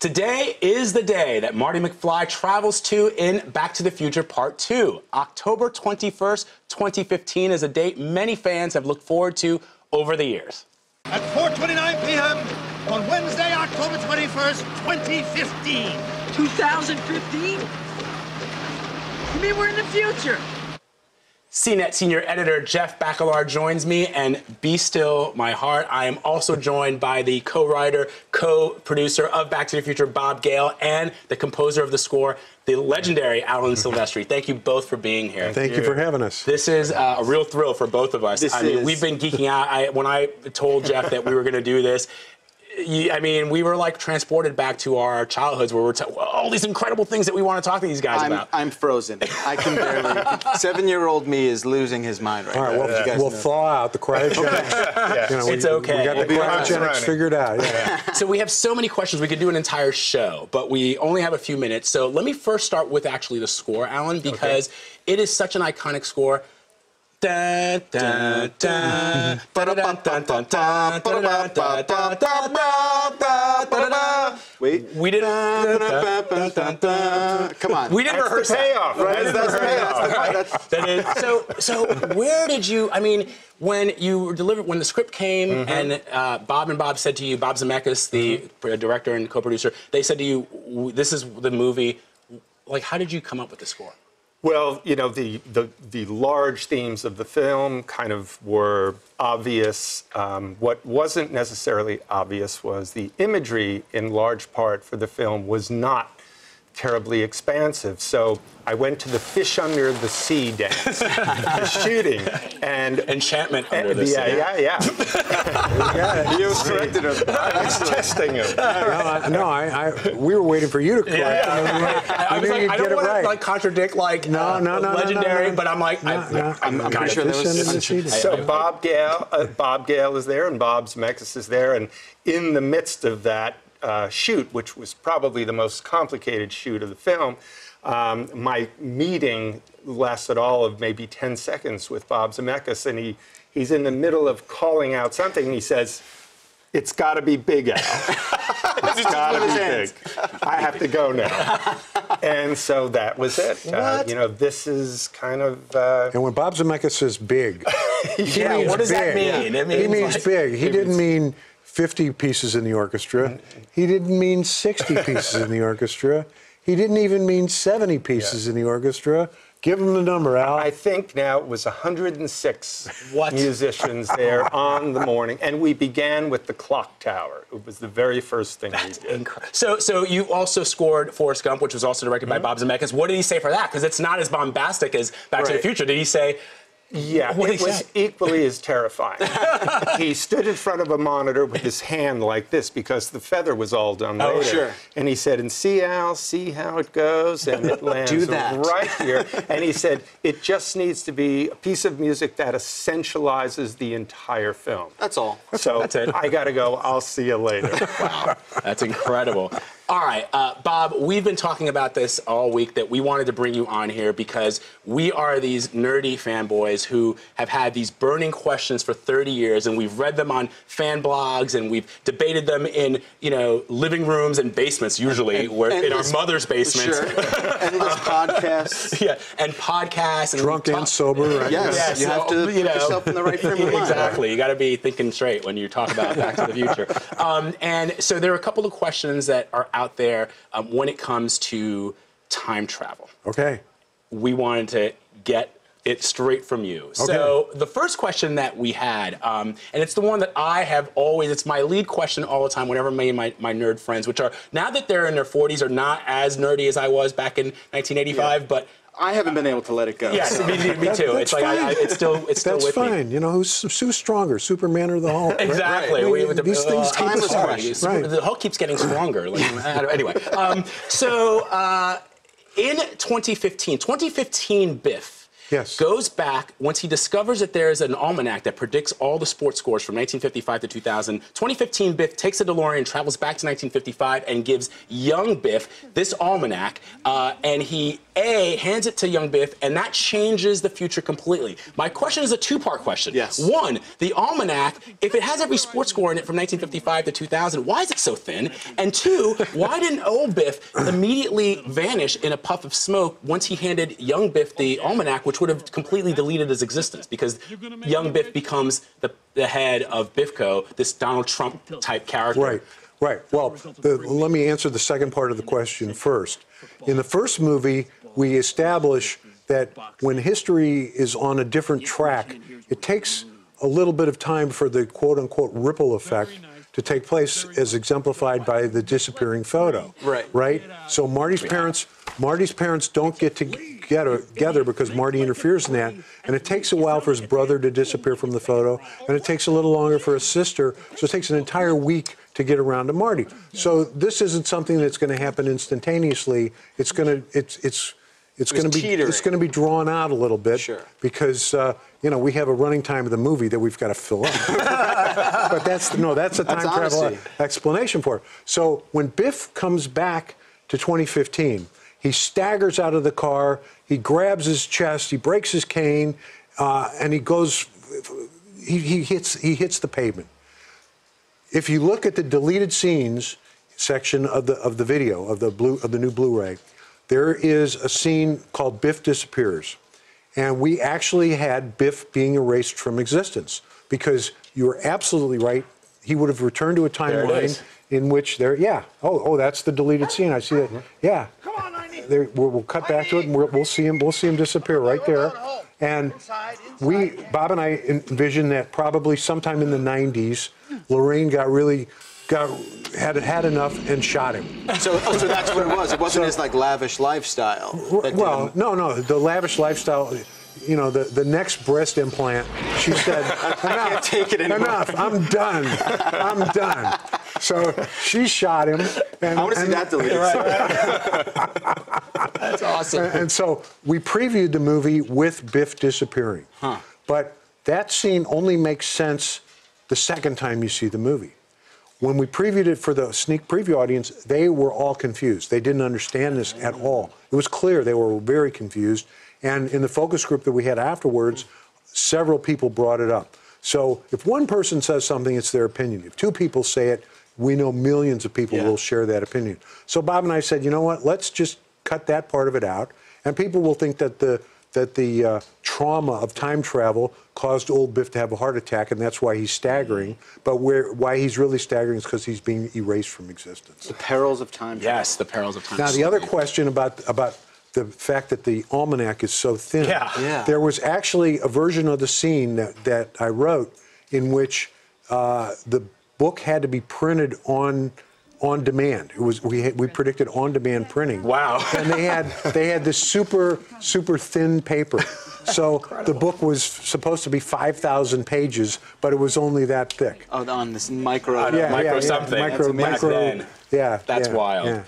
Today is the day that Marty McFly travels to in Back to the Future Part 2. October 21st, 2015 is a date many fans have looked forward to over the years. At 4:29 p.m. on Wednesday, October 21st, 2015. 2015? You mean we're in the future? CNET senior editor Jeff Bakalar joins me, and be still my heart. I am also joined by the co-writer, co-producer of Back to the Future, Bob Gale, and the composer of the score, the legendary Alan Silvestri. Thank you both for being here. Thank you for having us. This is a real thrill for both of us. We've been geeking out. When I told Jeff that we were going to do this, we were like transported back to our childhoods where we're all these incredible things that we want to talk to these guys about. I'm frozen. I can barely. 7-year-old me is losing his mind right now. All right, we'll thaw out the cryogenics. It's okay. We got the cryogenics figured out. Yeah. So we have so many questions. We could do an entire show, but we only have a few minutes. So let me first start with actually the score, Alan, because it is such an iconic score. Da, da, da, Wait. We didn't. Come on. We didn't rehearse the payoff, right? That's the payoff. So where did you? When you delivered, when the script came, and Bob said to you, Bob Zemeckis, the director and co-producer, they said to you, "This is the movie." Like, how did you come up with the score? Well, the large themes of the film kind of were obvious. What wasn't necessarily obvious was the imagery, in large part, for the film was not terribly expansive. So I went to the fish under the sea dance, the shooting, and enchantment under the sea. Yeah. You corrected him. That's testing him. We were waiting for you to correct. I was like, I don't want to contradict legendary, but I'm like, I'm pretty sure that was. So Bob Gale is there, and Bob Zemeckis is there, and in the midst of that shoot, which was probably the most complicated shoot of the film, my meeting lasted all of maybe 10 seconds with Bob Zemeckis, and he's in the middle of calling out something, and he says, "It's got to be big, Al. It's got to be big. I have to go now." And so that was it. This is kind of... And when Bob Zemeckis says big, what does that mean? He means big. He didn't mean 50 pieces in the orchestra. He didn't mean 60 pieces in the orchestra. He didn't even mean 70 pieces in the orchestra. Give him the number, Al. I think now it was 106 musicians there on the morning, and we began with the clock tower. It was the very first thing we did. Incredible. So you also scored Forrest Gump, which was also directed by Bob Zemeckis. What did he say for that? Because it's not as bombastic as Back to the Future. Did he say... Yeah, it was equally as terrifying. He stood in front of a monitor with his hand like this because the feather was all done later. Oh, sure. And he said, "And see, Al, see how it goes?" And it lands right here. And he said, "It just needs to be a piece of music that essentializes the entire film." That's all. So that's it. I got to go. I'll see you later. Wow, that's incredible. All right, Bob, we've been talking about this all week, that we wanted to bring you on here because we are these nerdy fanboys who have had these burning questions for 30 years, and we've read them on fan blogs, and we've debated them in, living rooms and basements, usually, in our mother's basements. Sure. Endless podcasts. Yeah, and podcasts. And drunk and sober, right? Yes, you have to put yourself in the right frame of mind. Exactly. You got to be thinking straight when you talk about Back to the Future. And so there are a couple of questions that are out there when it comes to time travel. Okay. We wanted to get it straight from you. Okay. So the first question that we had, and it's the one that I have always, it's my lead question all the time whenever my nerd friends, which are, now that they're in their 40s, are not as nerdy as I was back in 1985, but I haven't been able to let it go. Yes, so. me too. It's like it's still with me. That's fine. Who's stronger, Superman or the Hulk? Exactly. Right? These things keep us fresh. Right. The Hulk keeps getting stronger. Anyway, in 2015 Biff Yes. goes back, once he discovers that there is an almanac that predicts all the sports scores from 1955 to 2000, 2015 Biff takes a DeLorean, travels back to 1955, and gives young Biff this almanac, and he hands it to young Biff, and that changes the future completely. My question is a two-part question. Yes. One, the almanac, if it has every sports score in it from 1955 to 2000, why is it so thin? And two, why didn't old Biff immediately vanish in a puff of smoke once he handed young Biff the almanac, which would have completely deleted his existence, because young Biff becomes the head of Biffco, this Donald Trump type character. Right, right. Well, let me answer the second part of the question first. In the first movie, we establish that when history is on a different track, it takes a little bit of time for the quote-unquote ripple effect to take place, as exemplified by the disappearing photo. Right. Right? So Marty's parents don't get together because Marty interferes in that, and it takes a while for his brother to disappear from the photo, and it takes a little longer for his sister, so it takes an entire week to get around to Marty. So this isn't something that's going to happen instantaneously. It's going to be drawn out a little bit, Sure. because we have a running time of the movie that we've got to fill up. But that's a time travel honesty. explanation for it. So when Biff comes back to 2015, he staggers out of the car, he grabs his chest, he breaks his cane, and he goes. He hits the pavement. If you look at the deleted scenes section of the video of the new Blu-ray, there is a scene called Biff Disappears. And we actually had Biff being erased from existence, because you were absolutely right. He would have returned to a timeline in which that's the deleted scene. I see that. Yeah. Come on, I need. We'll cut back to it, and we'll see him disappear right there. And Bob and I envisioned that probably sometime in the 90s, Lorraine had enough and shot him. So that's what it was. It wasn't his lavish lifestyle. Well, no, the lavish lifestyle. The next breast implant. She said, I can't take it anymore. Enough. I'm done. I'm done. So she shot him. And, I want to see that deleted. That's awesome. And so we previewed the movie with Biff disappearing. But that scene only makes sense the second time you see the movie. When we previewed it for the sneak preview audience, they were all confused. They didn't understand this at all. It was clear they were very confused. And in the focus group that we had afterwards, several people brought it up. So if one person says something, it's their opinion. If two people say it, we know millions of people will share that opinion. So Bob and I said, you know what, let's just cut that part of it out, and people will think that the trauma of time travel caused old Biff to have a heart attack, and that's why he's staggering. But why he's really staggering is because he's being erased from existence. The perils of time travel. Yes, the perils of time Now, travel. the other question about the fact that the almanac is so thin. Yeah. There was actually a version of the scene that I wrote in which the book had to be printed on demand. It was we predicted on-demand printing. Wow. And they had this super thin paper. So the book was supposed to be 5,000 pages, but it was only that thick. Oh, on this micro. Micro something. Back then. Yeah. That's wild. Yeah.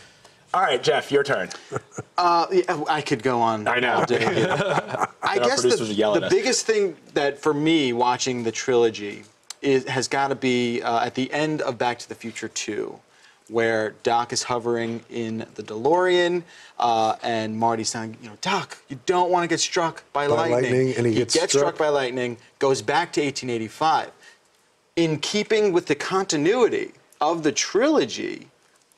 All right, Jeff, your turn. I could go on I know. all day. I guess producers will yell at the us. biggest thing that for me watching the trilogy has got to be at the end of Back to the Future 2, where Doc is hovering in the DeLorean, and Marty's saying, Doc, you don't want to get struck by lightning. And he gets struck by lightning, goes back to 1885. In keeping with the continuity of the trilogy,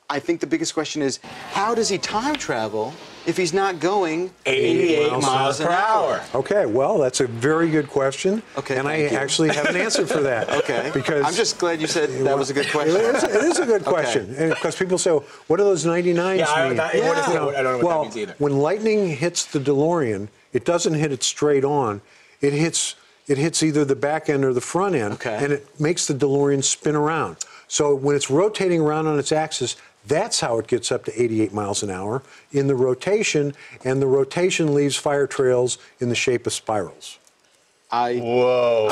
I think the biggest question is, how does he time travel if he's not going 88 miles an hour? Okay, well, that's a very good question. Okay, and I thank you. actually have an answer for that. Okay. Because I'm just glad you said that was a good question. It is a good question. Because people say, what do those 99s mean? I don't know what that means either. When lightning hits the DeLorean, it doesn't hit it straight on. It hits either the back end or the front end, and it makes the DeLorean spin around. So when it's rotating around on its axis, that's how it gets up to 88 miles an hour in the rotation, and the rotation leaves fire trails in the shape of spirals. I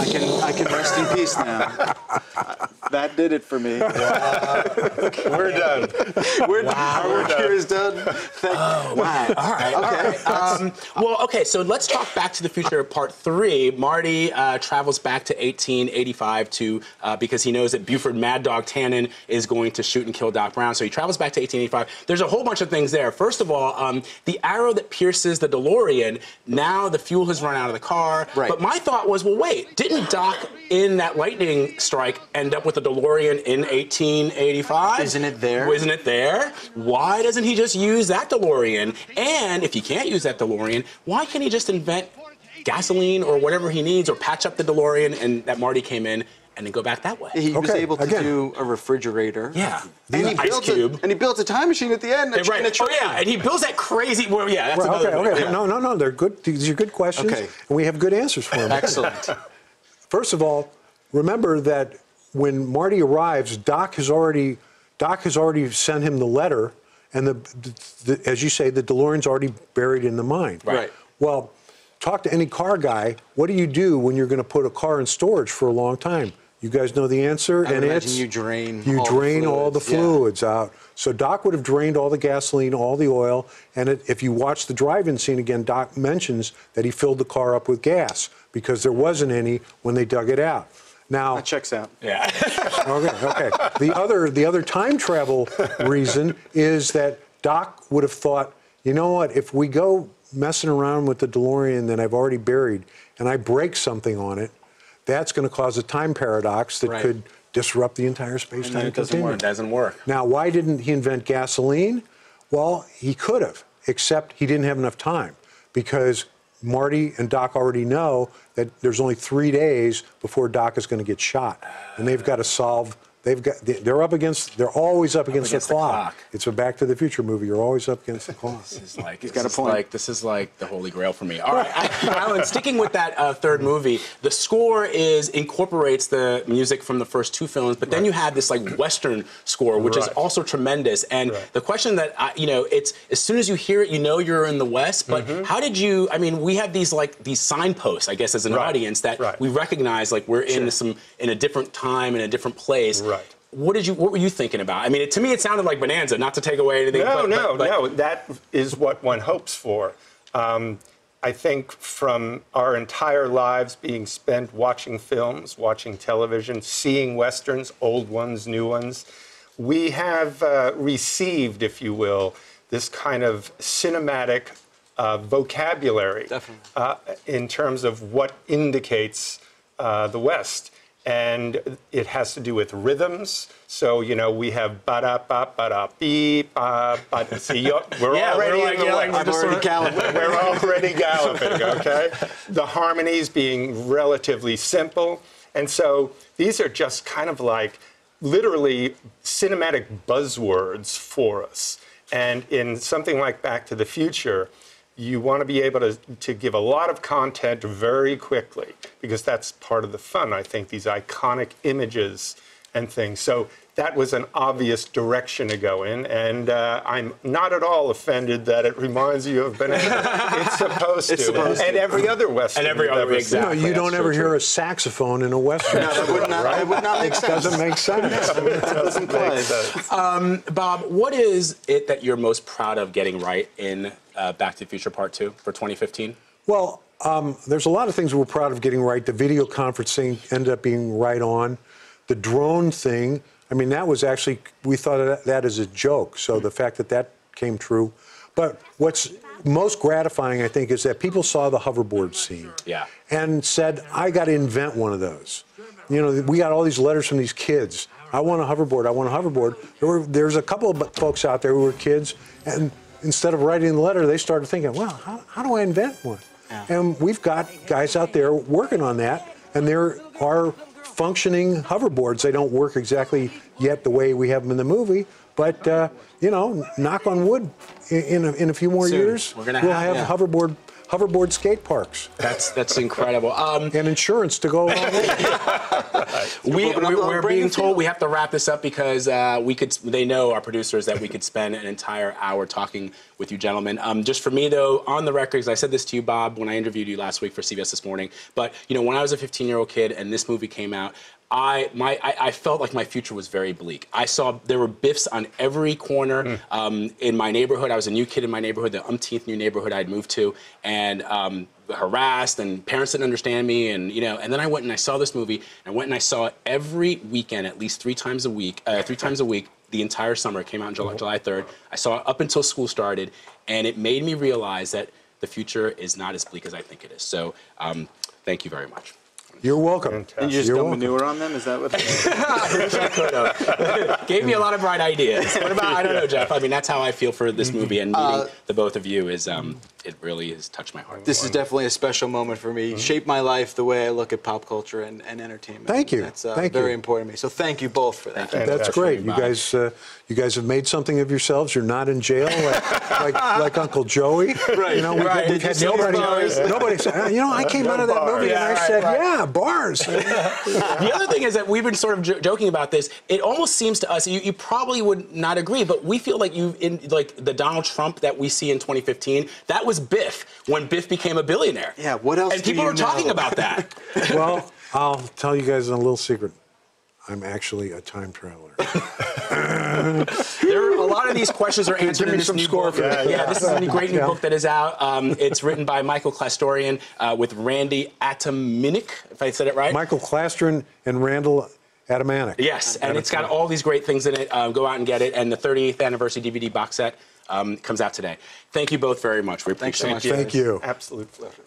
can rest in peace now. That did it for me. We're done. Our work here is done. Wow. All right. Okay. Well, okay. So let's talk Back to the Future Part 3. Marty travels back to 1885 because he knows that Buford Mad Dog Tannen is going to shoot and kill Doc Brown. So he travels back to 1885. There's a whole bunch of things there. First of all, the arrow that pierces the DeLorean. Now the fuel has run out of the car. Right. But my thought was, well, wait, didn't Doc in that lightning strike end up with the DeLorean in 1885? Isn't it there? Isn't it there? Why doesn't he just use that DeLorean? And if he can't use that DeLorean, why can't he just invent gasoline or whatever he needs or patch up the DeLorean and that Marty came in and then go back that way? He was Okay, able to again. do a refrigerator. Yeah. And he Ice built cube. and he built a time machine at the end. Right. Oh, yeah. And he builds that crazy. Well, yeah, that's Well, another okay. thing. No. They're good. These are good questions, Okay. and we have good answers for them. Excellent. First of all, remember that when Marty arrives, Doc has already sent him the letter, and as you say, the DeLorean's already buried in the mine. Right. Well, talk to any car guy. What do you do when you're going to put a car in storage for a long time? You guys know the answer, I would and imagine it's you drain all the fluids out. So Doc would have drained all the gasoline, all the oil, and if you watch the drive-in scene again, Doc mentions that he filled the car up with gas because there wasn't any when they dug it out. Now, That checks out. Yeah. okay. The other time travel reason is that Doc would have thought, you know what, if we go messing around with the DeLorean that I've already buried and I break something on it, that's going to cause a time paradox that Right. could disrupt the entire then space-time it doesn't continuum. It doesn't work. Now, why didn't he invent gasoline? Well, he could have, except he didn't have enough time because Marty and Doc already know that there's only 3 days before Doc is going to get shot, and they've got to solve. They're always up against the clock. It's a Back to the Future movie. You're always up against the clock. This is like, got a point. This is like the holy grail for me. All right, Alan, sticking with that third movie, the score incorporates the music from the first two films, but then you have this like Western score, which is Right. also tremendous. And the question that it's as soon as you hear it, you know you're in the West. But how did you? I mean, we have these signposts, I guess, as an Right. audience that Right. we recognize, like we're in a different time in a different place. Right. What were you thinking about? I mean, to me, it sounded like Bonanza. Not to take away anything. No. That is what one hopes for. I think from our entire lives being spent watching films, watching television, seeing Westerns, old ones, new ones, we have received, if you will, this kind of cinematic vocabulary in terms of what indicates the West. And it has to do with rhythms. So, we have ba-da-ba-ba-da-beep, ba-da. See, we're already in the West. I'm already galloping. We're already galloping, okay? The harmonies being relatively simple. And so these are just kind of like literally cinematic buzzwords for us. And in something like Back to the Future, you want to be able to give a lot of content very quickly because that's part of the fun, I think, these iconic images and things. So that was an obvious direction to go in, and I'm not at all offended that it reminds you of Bonanza. It's supposed to. And every other Western. And every you've other, ever exactly. seen. You don't ever hear a saxophone in a Western. No, that would not make sense. Doesn't make sense. It doesn't play. Bob, what is it that you're most proud of getting right in Back to the Future Part 2 for 2015? Well, there's a lot of things we're proud of getting right. The video conferencing ended up being right on. The drone thing, I mean, that was actually, we thought of that as a joke. So the fact that came true. But what's most gratifying, I think, is that people saw the hoverboard scene and said, I got to invent one of those. We got all these letters from these kids. I want a hoverboard. I want a hoverboard. There's a couple of folks out there who were kids, and instead of writing the letter, they started thinking, well, how do I invent one? Yeah. And we've got guys out there working on that, and there are functioning hoverboards. They don't work exactly yet the way we have them in the movie, but knock on wood, in a few more years, we'll have hoverboard skate parks. That's incredible. And insurance to go along with it. We're being told we have to wrap this up because they know, our producers, that we could spend an entire hour talking with you gentlemen. Just for me, though, on the record, because I said this to you, Bob, when I interviewed you last week for CBS This Morning, but when I was a 15-year-old kid and this movie came out, I felt like my future was very bleak. I saw there were Biffs on every corner in my neighborhood. I was a new kid in my neighborhood, the umpteenth new neighborhood I'd moved to, and harassed, and parents didn't understand me, and and then I went and I saw this movie, and I went and I saw it every weekend, at least 3 times a week, the entire summer. It came out on July 3rd. I saw it up until school started, and it made me realize that the future is not as bleak as I think it is. So thank you very much. You're welcome. And you just You're dump welcome. manure on them? Is that what? I wish I could have. Gave me a lot of bright ideas. What about, I don't know, Jeff. I mean, that's how I feel for this movie, and meeting the both of you is, it really has touched my heart. This is definitely a special moment for me. Shaped my life the way I look at pop culture and entertainment. Thank you. That's Thank very you. important to me. So thank you both for that. That's great. You guys have made something of yourselves. You're not in jail like Uncle Joey. Right. We've had nobody said, I came out of that movie and I said, yeah, bars. The other thing is that we've been sort of joking about this. It almost seems to us, you probably would not agree, but we feel like like the Donald Trump that we see in 2015, that was Biff when Biff became a billionaire. Yeah, what else And do people you are talking know? about that. Well, I'll tell you guys a little secret. I'm actually a time traveler. There are a lot of these questions are answered in this new book. Yeah, this is a great new book that is out. It's written by Michael Klastorian with Randy Atamanik, if I said it right. Michael Klastron and Randall Atamanik. Yes, and it's got all these great things in it. Go out and get it. And the 38th anniversary DVD box set comes out today. Thank you both very much. We appreciate it. Thanks so much. Thank you. Absolute pleasure.